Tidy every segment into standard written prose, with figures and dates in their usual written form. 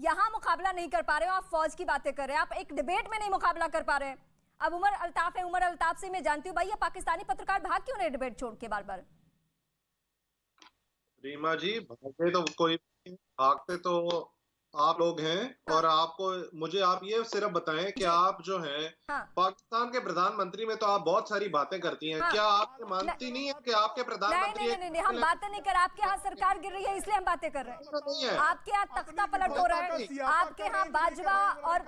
यहाँ मुकाबला नहीं कर पा रहे हो, आप फौज की बातें कर रहे हैं, आप एक डिबेट में नहीं मुकाबला कर पा रहे हैं। अब उमर अल्ताफ है, उमर अल्ताफ से मैं जानती हूँ भाई, ये पाकिस्तानी पत्रकार भाग क्यों रहे डिबेट छोड़ के बार बार? रीमा जी, भागते तो कोई नहीं, भागते तो आप लोग हैं। हाँ, और आपको मुझे आप ये सिर्फ बताएं कि जी, आप जो हैं हाँ, पाकिस्तान के प्रधानमंत्री में तो आप बहुत सारी बातें करती हैं। हाँ, क्या आप मानती नहीं है कि आपके नहीं प्रधानमंत्री नहीं नहीं नहीं, हम बातें नहीं कर रहे। आपके यहाँ सरकार गिर रही है इसलिए हम बातें कर रहे हैं। नहीं है? आपके यहाँ तख्ता पलट हो रहा है, आपके यहाँ बाजवा और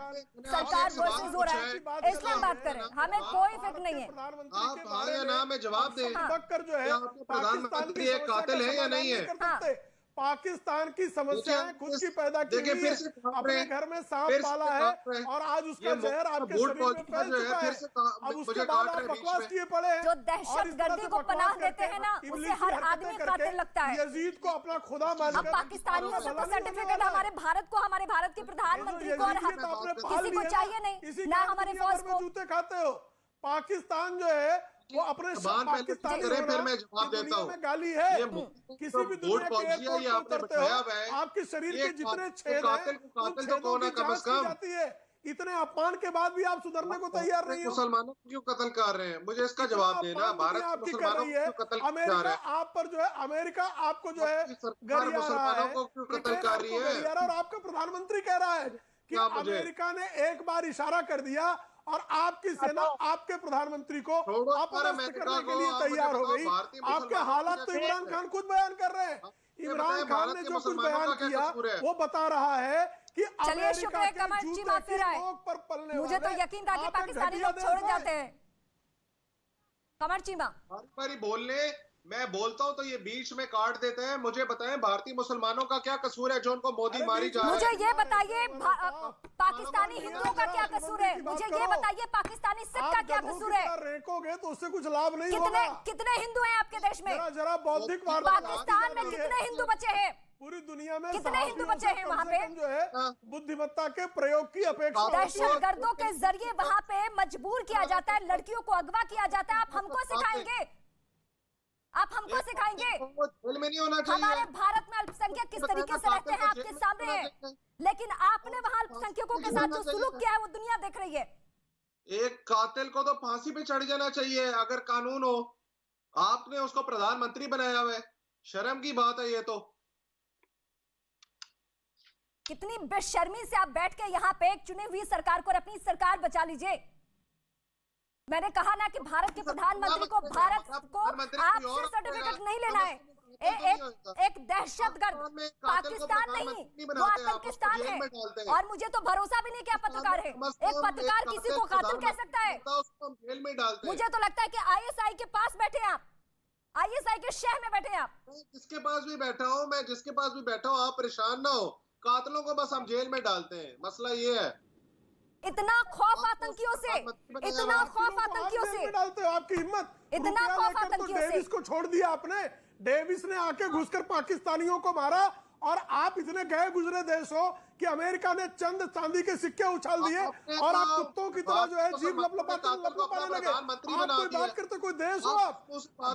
सरकार वर्सेस हो रहा है, इसलिए हम बात कर रहे हैं। हमें कोई फिक्र नहीं है। आप हाँ या ना में जवाब दें। बकर जो है क्या आपके प्रधानमंत्री एक कातिल है या नहीं है? पाकिस्तान की समस्याएं खुद की पैदा की हुई है, अपने घर में सांप पाला है और आज उसका जहर आपके शरीर में फैल चुका है। अब उसके बाद आप बकवास किए पड़े हैं। जो दहशतगर्दी को पनाह देते हैं ना, उसे हर आदमी कातिल लगता है। यजीद को अपना खुदा मानकर हम पाकिस्तानियों से तो सर्टिफिकेट हमारे भारत को, हमारे भारत के प्रधानमंत्री को और किसी को चाहिए नहीं, ना हमारे फौज को। जूते खाते हो। पाकिस्तान जो है वो अपने पाकिस्तान फिर मैं जवाब देता हूँ। गाली है किसी भी दुनिया के एयरपोर्ट पर उतरते हो, आपके शरीर के जितने छेद हैं उन छेदों की जांच की जाती है। इतने अपमान के बाद भी आप सुधरने को तैयार नहीं हो। मुसलमानों को क्यों कत्ल कर रहे हैं? मुझे इसका जवाब देना। भारत आपकी कर रही है, अमेरिका आप पर जो है, अमेरिका आपको जो है मुसलमानों को क्यों कत्ल कर रही है? और आपका प्रधानमंत्री कह रहा है कि अमेरिका ने एक बार इशारा कर दिया और आपकी सेना आपके प्रधानमंत्री को अपदस्थ करने के लिए तैयार हो गई। आपके हालात तो इमरान खान खुद बयान कर रहे हैं। इमरान खान ने जो कुछ बयान किया वो बता रहा है कि चलिए शुक्र है कमर जी, माफी राय। मुझे तो यकीन था कि पाकिस्तानी लोग छोड़ जाते हैं। कमर चीमा बारी बोलने मैं बोलता हूं तो ये बीच में काट देते हैं। मुझे बताएं भारतीय मुसलमानों का क्या कसूर है जो उनको मोदी मारी जा रहा है? मुझे ये बताइए पाकिस्तानी हिंदुओं का क्या कसूर है? मुझे ये बताइए पाकिस्तानी सिख का क्या कसूर है? रेकोगे तो उससे कुछ लाभ नहीं होगा। कितने हिंदू हैं आपके देश में? जरा बौद्धिक पाकिस्तान में कितने हिंदू बचे हैं? पूरी दुनिया में कितने हिंदू बचे हैं वहाँ पे? जो है बुद्धिमत्ता के प्रयोग की अपेक्षा दहशतगर्दों के जरिए वहाँ पे मजबूर किया जाता है, लड़कियों को अगवा किया जाता है। आप हमको सिखाएंगे? आप हमको सिखाएंगे? जेल में नहीं होना चाहिए। हमारे भारत में अल्पसंख्यक किस तरीके से रहते हैं आपके सामने है, लेकिन आपने वहां अल्पसंख्यकों के साथ जो सुलूक किया है वो दुनिया देख रही है। एक कातिल को तो फांसी पे चढ़ जाना चाहिए अगर कानून हो। आपने उसको प्रधानमंत्री बनाया हुआ है, शर्म की बात है ये तो। कितनी बेशर्मी से आप बैठ के यहाँ पे एक चुनी हुई सरकार को और अपनी सरकार बचा लीजिए। मैंने कहा ना कि भारत के प्रधानमंत्री को भारत को आपसे सर्टिफिकेट नहीं लेना है। एक दहशतगर्द पाकिस्तान नहीं, वो आतंकिस्तान है। और मुझे तो भरोसा भी नहीं कि आप पत्रकार है। एक पत्रकार किसी को कातिल कह सकता है? मुझे तो लगता है कि आईएसआई के पास बैठे आप, आईएसआई के शहर में बैठे आप। जिसके पास भी बैठा हूँ मैं, जिसके पास भी बैठा हूँ, आप परेशान ना हो। कातिलों को बस हम जेल में डालते हैं, मसला ये है। इतना खौफ आतंकियों से, इतना खौफ आतंकियों से डालते हो। आपकी हिम्मत इतना खौफ आतंकियों से। डेविस को छोड़ दिया आपने। डेविस ने आके घुसकर पाकिस्तानियों को मारा और आप इतने गए गुजरे देश हो कि अमेरिका ने चंद चांदी के सिक्के उछाल दिए और आप कुत्तों की तरह जो है जीभ लपलपाने लगे। आप कोई बात करते, कोई देश हो आप?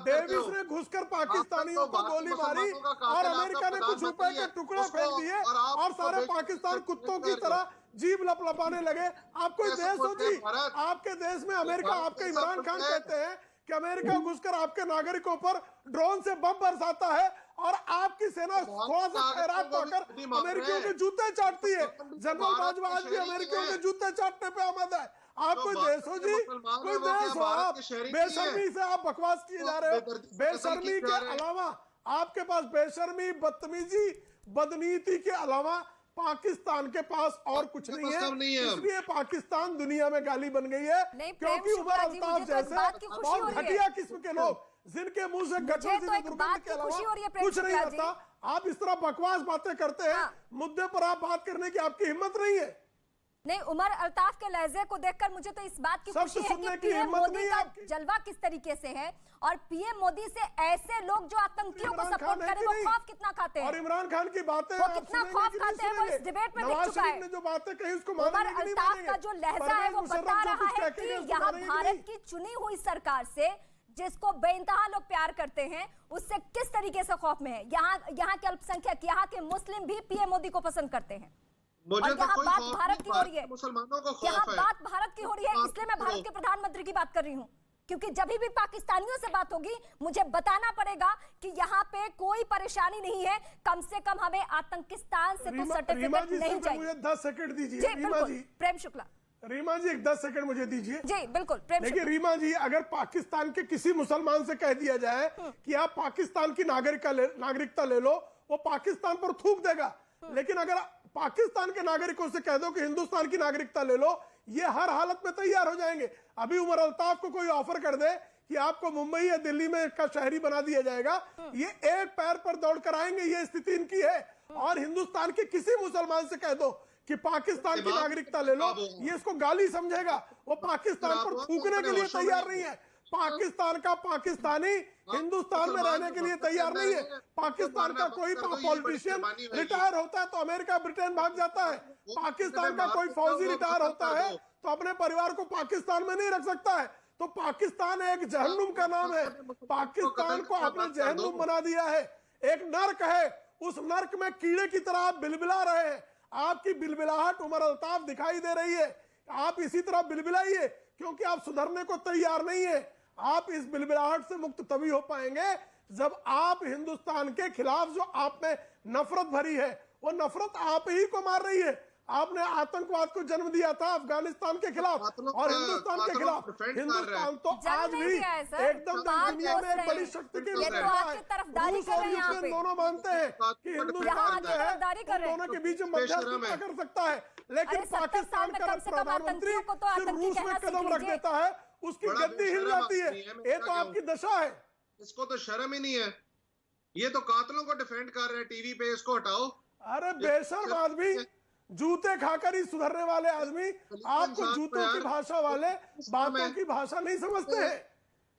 डेविस ने घुसकर पाकिस्तानियों को गोली मारी और अमेरिका ने कुछ रुपए के टुकड़े फेंक दिए और सारे पाकिस्तान कुत्तों की तरह जीभ लपलपाने लगे। आप कोई देश हो जी? आपके देश में अमेरिका, आपके इमरान खान कहते हैं कि अमेरिका घुसकर आपके नागरिकों पर ड्रोन से बम बरसाता है और आपकी सेना थोड़ा सा खैरात पाकर अमेरिकियों के जूते चाटती है। जनरल बाजवा आज भी अमेरिकियों के जूते चाटने पे आमद है। आप कोई देश हो जी? कोई देश हो आप? बेशर्मी से आप बकवास किए जा रहे हो। बेशर्मी के अलावा आपके पास बेशर्मी, बदतमीजी, बदनीति के अलावा पाकिस्तान के पास और कुछ नहीं है। इसलिए पाकिस्तान दुनिया में गाली बन गई है क्योंकि उमर अल्ताफ जैसे बहुत घटिया किस्म के लोग, जिनके मुंह से गटर दुर्गंध के अलावा कुछ नहीं आता, आप इस तरह बकवास बातें करते हैं। मुद्दे पर आप बात करने की आपकी हिम्मत नहीं है। नहीं, उमर अल्ताफ के लहजे को देखकर मुझे तो इस बात की खुशी है कि पीएम मोदी का जलवा किस तरीके से है और पीएम मोदी से ऐसे लोग जो आतंकियों को सपोर्ट करें वो खौफ कितना खाते हैं। और इमरान खान की बातें वो कितना खौफ खाते हैं वो इस डिबेट में दिख चुका है। ने जो बातें कही उसको उमर अल्ताफ का जो लहजा है वो बता रहा है कि यहाँ भारत की चुनी हुई सरकार से, जिसको बेइंतहा लोग प्यार करते हैं, उससे किस तरीके से खौफ में है। यहाँ के अल्पसंख्यक, यहाँ के मुस्लिम भी पीएम मोदी को पसंद करते हैं। मुझे और तो यहाँ कोई बात खौफ भारत नहीं, की हो रही है, मुसलमानों को यहाँ खौफ है। बात भारत की हो रही है, बात इसलिए मैं करो। भारत के प्रधानमंत्री की बात कर रही हूँ, क्योंकि जब भी पाकिस्तानियों से बात होगी मुझे बताना पड़ेगा कि यहाँ पे कोई परेशानी नहीं है, कम से कम हमें आतंकिस्तान से तो रीमा सर्टिफिकेट जी नहीं सिर्फ चाहिए। मुझे 10 सेकंड दीजिए। जी रीमा बिल्कुल, जी, प्रेम शुक्ला रीमा जी एक 10 सेकंड मुझे दीजिए। जी बिल्कुल, प्रेम देखिए शुक्ला। रीमा जी, अगर पाकिस्तान के किसी मुसलमान से कह दिया जाए कि आप पाकिस्तान की नागरिकता ले लो, वो पाकिस्तान पर थूक देगा। लेकिन अगर पाकिस्तान के नागरिकों से कह दो कि हिंदुस्तान की नागरिकता ले लो, ये हर हालत में तैयार हो जाएंगे। अभी उमर अल्ताफ को कोई ऑफर कर दे कि आपको मुंबई या दिल्ली में का शहरी बना दिया जाएगा, ये एक पैर पर दौड़ कर आएंगे। ये स्थिति इनकी है। और हिंदुस्तान के किसी मुसलमान से कह दो कि पाकिस्तान की नागरिकता ले लो, ये इसको गाली समझेगा। वो पाकिस्तान पर थूकने के लिए तैयार नहीं है। पाकिस्तान का पाकिस्तानी हिंदुस्तान में रहने के लिए तैयार नहीं है। पाकिस्तान का कोई पॉलिटिशियन रिटायर होता है तो अमेरिका ब्रिटेन भाग जाता है। पाकिस्तान का कोई फौजी रिटायर होता है तो अपने परिवार को पाकिस्तान में नहीं रख सकता है। तो पाकिस्तान एक जहन्नुम का नाम है। पाकिस्तान को आपने जहन्नुम बना दिया है, एक नर्क है। उस नर्क में कीड़े की तरह आप बिलबिला रहे हैं। आपकी बिलबिलाहट उमर अल्ताफ दिखाई दे रही है। आप इसी तरह बिलबिलाइए, क्योंकि आप सुधरने को तैयार नहीं है। आप इस बिलबिलाहट से मुक्त तभी हो पाएंगे जब आप हिंदुस्तान के खिलाफ जो आप में नफरत भरी है, वो नफरत आप ही को मार रही है। आपने आतंकवाद को जन्म दिया था अफगानिस्तान के खिलाफ और हिंदुस्तान के खिलाफ। हिंदुस्तान तो आज भी एकदम दुनिया में बड़ी शक्ति के रूप में रूस और यूक्रेन दोनों मानते हैं कि हिंदुस्तान जो है दोनों के बीच मध्यस्थता कर सकता है। लेकिन पाकिस्तान का प्रधानमंत्री सिर्फ रूस में कदम रख देता है, उसकी गद्दी हिल जाती है। ये तो आपकी दशा है। इसको तो शर्म ही नहीं है। ये तो कातलों को डिफेंड कर रहे हैं टीवी पे, इसको हटाओ। अरे बेशर्म आदमी, जूते खाकर ही सुधरने वाले आदमी, आपको जूतों की भाषा वाले बातों की भाषा नहीं समझते हैं।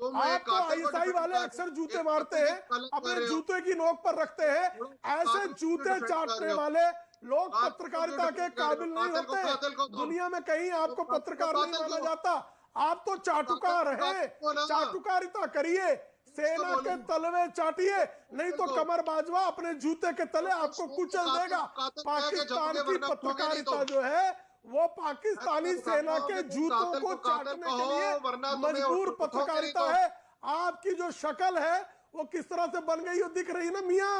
आपको आईएसआई वाले अक्सर जूते मारते हैं, अपने जूते की नोक पर रखते हैं। ऐसे जूते चाटने वाले लोग पत्रकारिता के काबिल नहीं होते। दुनिया में कहीं आपको पत्रकार नहीं माना जाता। आप तो चाटुकार हैं। चाटुकारिता करिए, सेना के तलवे चाटिए, नहीं तो कमर बाजवा अपने जूते के तले आपको कुचल देगा। पाकिस्तान की पत्रकारिता जो है वो पाकिस्तानी सेना के जूतों को चाटने के लिए मजबूर पत्रकारिता है। आपकी जो शक्ल है वो किस तरह से बन गई हो दिख रही है ना मियाँ,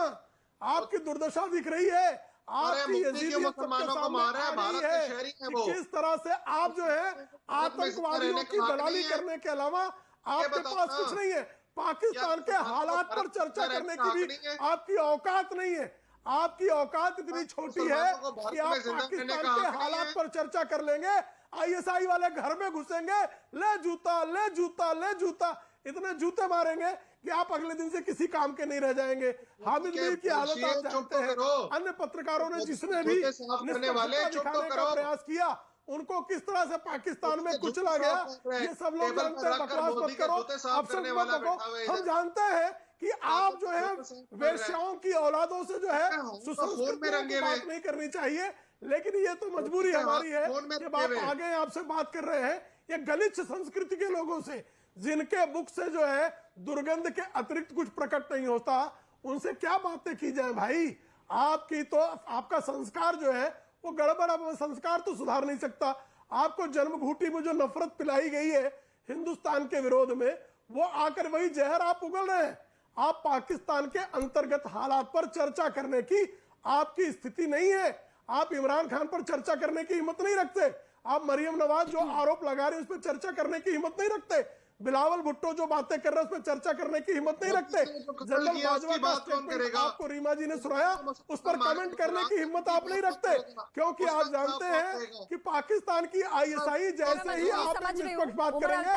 आपकी दुर्दशा दिख रही है। आपकी यजीदियत सबके सामने आ रही है कि किस तरह से आप जो है आतंकवादियों की दलाली करने के अलावा आपके पास कुछ नहीं है। पाकिस्तान के हालात पर चर्चा करने की भी आपकी औकात नहीं है। आपकी औकात इतनी छोटी है कि आप पाकिस्तान के हालात पर चर्चा कर लेंगे। आईएसआई वाले घर में घुसेंगे, ले जूता ले जूता ले जूता, इतने जूते मारेंगे कि आप अगले दिन से किसी काम के नहीं रह जाएंगे। हामिद मीर की हालत आप जानते हैं। अन्य पत्रकारों ने जिसने भी निष्पक्षता दिखाने का प्रयास किया, उनको किस तरह से पाकिस्तान में कुचला गया, ये सब लोग जानते हैं। बकवास मत करो, अफसोस मत करो। हम जानते हैं कि आप जो है वेश्याओं की औलादों से जो है सुसंस्कृत बात नहीं करनी चाहिए, लेकिन ये तो मजबूरी हमारी है कि आप आगे आपसे बात कर रहे हैं ये गलिच्छ संस्कृति के लोगों से, जिनके मुख से जो है दुर्गंध के अतिरिक्त कुछ प्रकट नहीं होता। उनसे क्या बातें की जाए भाई। आपकी तो आपका संस्कार जो है वो गड़बड़, संस्कार तो सुधार नहीं सकता। आपको जन्मघूटी में जो नफरत पिलाई गई है हिंदुस्तान के विरोध में, वो आकर वही जहर आप उगल रहे हैं। आप पाकिस्तान के अंतर्गत हालात पर चर्चा करने की आपकी स्थिति नहीं है। आप इमरान खान पर चर्चा करने की हिम्मत नहीं रखते। आप मरियम नवाज जो आरोप लगा रहे हैं उस पर चर्चा करने की हिम्मत नहीं रखते। बिलावल भुट्टो जो बातें कर रहे हैं उस पर चर्चा करने की हिम्मत नहीं रखते। जनरल बाजवा का स्टेटमेंट आपको रीमा जी ने सुनाया, उस पर कमेंट करने की हिम्मत आप नहीं रखते, क्योंकि आप जानते हैं कि पाकिस्तान की आईएसआई जैसे ही आप निष्पक्ष बात करेंगे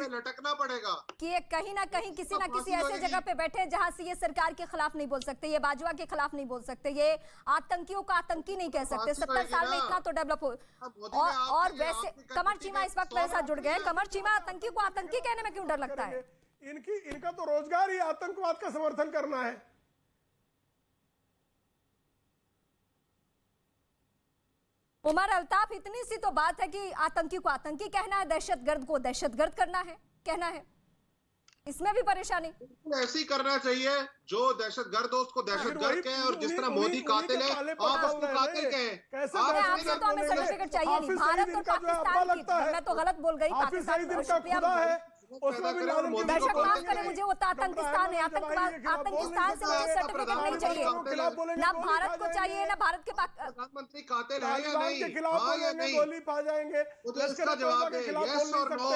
लटकना पड़ेगा कि ये कहीं ना कहीं किसी ना किसी ऐसे जगह पे बैठे जहां से ये सरकार के खिलाफ नहीं बोल सकते, ये बाजवा के खिलाफ नहीं बोल सकते, ये आतंकियों को आतंकी नहीं कह सकते। 70 साल में इतना तो डेवलप हो। और वैसे कमर चीमा इस वक्त मेरे साथ जुड़ गए। कमर चीमा, आतंकी को आतंकी कहने में क्यों डर लगता है? इनका तो रोजगार ही आतंकवाद का समर्थन करना है। उमर अल्ताफ, इतनी सी तो बात है कि आतंकी को आतंकी कहना है, दहशतगर्द को दहशतगर्द करना है, कहना है। इसमें भी परेशानी। ऐसी करना चाहिए जो दहशतगर्द हो उसको दहशतगर्द कहे, और जिस तरह मोदी कातिल है आप उसको कातिल कहे। आपसे तो हमें सर्टिफिकेट चाहिए नहीं। भारत और पाकिस्तान की, मैं तो गलत बोल गई, पाकिस्तान शुक्रिया, उसमें भी मालूम कि दर्शक माफ करें मुझे, वो आतंकिस्तान है, आतंकिस्तान से मुझे सर्टिफिकेट नहीं चाहिए, ना भारत को चाहिए ना भारत के प्रधानमंत्री कातिल है या नहीं, के खिलाफ बोलेंगे गोली पा जाएंगे, इसका जवाब है यस और नो।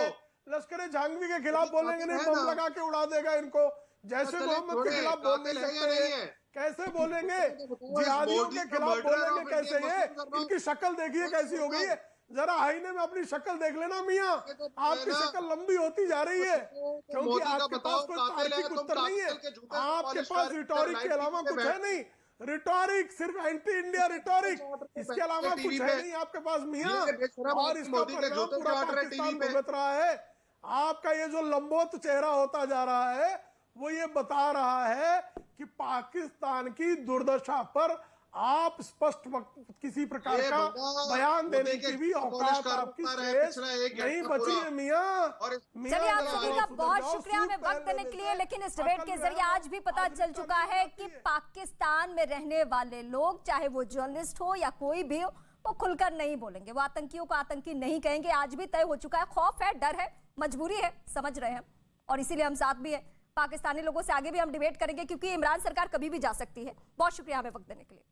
लश्कर झांगवी के खिलाफ बोलेंगे नहीं, बम लगा के उड़ा देगा इनको। जैसे मोहम्मद के खिलाफ बोल नहीं सकते, कैसे बोलेंगे? जिहादियों के खिलाफ बोलेंगे कैसे? ये इनकी शक्ल देखिए कैसी हो गई है, जरा आईने में अपनी शक्ल देख लेना मियाँ, आपकी शक्ल लंबी होती जा रही है, क्योंकि आपके पास कोई तार्किक उत्तर नहीं है, आपके पास रिटोरिक के अलावा कुछ है नहीं। रिटोरिक, सिर्फ एंटी इंडिया रिटोरिक, इसके अलावा कुछ है नहीं आपके पास मियाँ। और इसका परिणाम पूरा पाकिस्तान भुगत रहा है। आपका ये जो लंबोत चेहरा होता जा रहा है वो ये बता रहा है कि पाकिस्तान की दुर्दशा पर आप स्पष्ट किसी प्रकार का बयान देने की भी औकात आपकी शेष नहीं बची है मियाँ। चलिए, आप सभी का बहुत शुक्रिया हमें वक्त देने के लिए। लेकिन इस डिबेट के जरिए आज भी पता चल चुका है कि पाकिस्तान में रहने वाले लोग, चाहे वो जर्नलिस्ट हो या कोई भी हो, वो खुलकर नहीं बोलेंगे, वो आतंकियों को आतंकी नहीं कहेंगे। आज भी तय हो चुका है, खौफ है, डर है, मजबूरी है, समझ रहे हैं, और इसीलिए हम साथ भी हैं। पाकिस्तानी लोगों से आगे भी हम डिबेट करेंगे, क्योंकि इमरान सरकार कभी भी जा सकती है। बहुत शुक्रिया हमें वक्त देने के लिए।